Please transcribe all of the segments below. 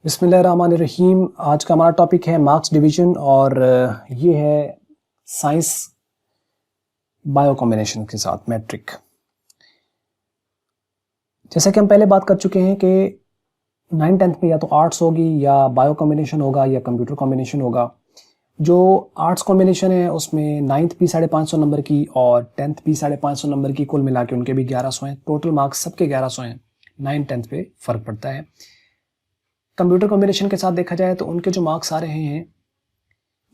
बिस्मिल्लाहिर्रहमानिर्रहीम। आज का हमारा टॉपिक है मार्क्स डिवीजन और ये है साइंस बायो कॉम्बिनेशन के साथ मैट्रिक। जैसा कि हम पहले बात कर चुके हैं कि 9th-10th में या तो आर्ट्स होगी या बायो कॉम्बिनेशन होगा या कंप्यूटर कॉम्बिनेशन होगा। जो आर्ट्स कॉम्बिनेशन है उसमें 9th भी 550 नंबर की और 10th भी 550 नंबर की, कुल मिला के उनके भी 1100 हैं। टोटल मार्क्स सबके 1100 हैं। 9th-10th पे फ़र्क पड़ता है। कंप्यूटर कॉम्बिनेशन के साथ देखा जाए तो उनके जो मार्क्स आ रहे हैं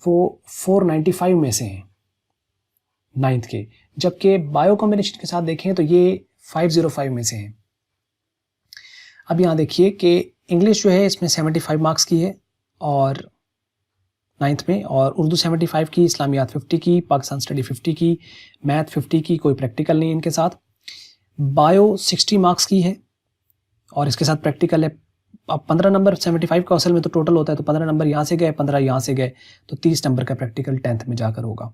वो 495 में से हैं 9th के, जबकि बायो कॉम्बिनेशन के साथ देखें तो ये 505 में से हैं। अब यहाँ देखिए कि इंग्लिश जो है इसमें 75 मार्क्स की है और 9th में, और उर्दू 75 की, इस्लामियात 50 की, पाकिस्तान स्टडी 50 की, मैथ 50 की, कोई प्रैक्टिकल नहीं इनके साथ। बायो 60 मार्क्स की है और इसके साथ प्रैक्टिकल है। अब 15 नंबर 75 का असल में तो टोटल होता है, तो 15 नंबर यहाँ से गए, 15 यहाँ से गए, तो 30 नंबर का प्रैक्टिकल 10th में जाकर होगा।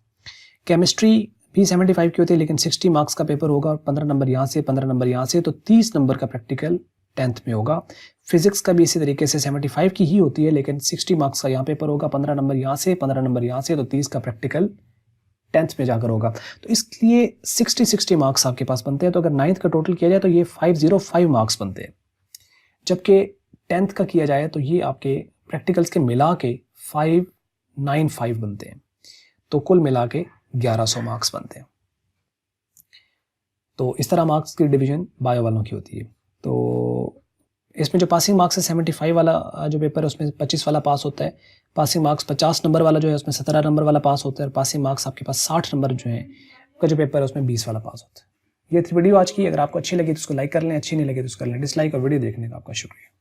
केमिस्ट्री भी 75 की होती है लेकिन 60 मार्क्स का पेपर होगा और 15 नंबर यहाँ से, 15 नंबर यहाँ से, तो 30 नंबर का प्रैक्टिकल 10th में होगा। फिजिक्स का भी इसी तरीके से 75 की ही होती है लेकिन 60 मार्क्स का यहाँ पेपर होगा, 15 नंबर यहाँ से, 15 नंबर यहाँ से, तो 30 का प्रैक्टिकल 10th में जाकर होगा। तो इसलिए 60 मार्क्स आपके पास बनते हैं। तो अगर 9th का टोटल किया जाए तो ये 505 मार्क्स बनते हैं, जबकि 10th का किया जाए तो ये आपके प्रैक्टिकल्स के मिला के 595 बनते हैं। तो कुल मिला के 1100 मार्क्स बनते हैं। तो इस तरह मार्क्स की डिवीजन बायो वालों की होती है। तो इसमें जो पासिंग मार्क्स है 75 वाला जो पेपर है उसमें 25 वाला पास होता है। पासिंग मार्क्स 50 नंबर वाला जो है उसमें 17 नंबर वाला पास होता है और पासिंग मार्क्स आपके पास 60 नंबर जो है का जो पेपर है उसमें 20 वाला पास होता है। ये थी वीडियो आज की। अगर आपको अच्छी लगी तो उसको लाइक कर लें, अच्छी नहीं लगी तो उसको कर लें डिसलाइक, और वीडियो देखने का आपका शुक्रिया।